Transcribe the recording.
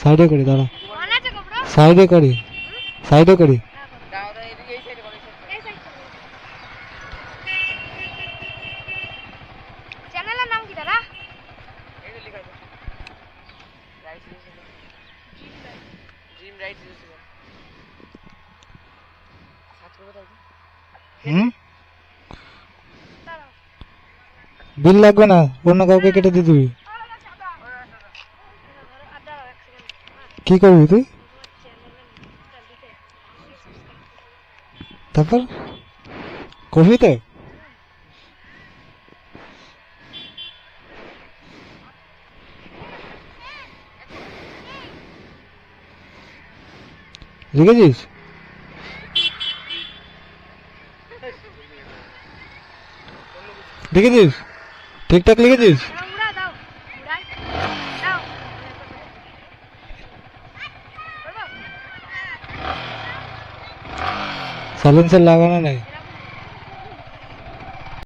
সাইডে করি দাঁড়া, সাইডে করি, সাইডে করি। চ্যানেলের নাম কি দাদা? বিল লাগবে না, অন্য কাউকে কেটে দিয়ে দিবি। কি করবি তুই? তারপর কফিতে লিখেছিস? লিখেছিস? ঠিকঠাক লিখেছিস? সাইলেন্সার লাগানো নেই।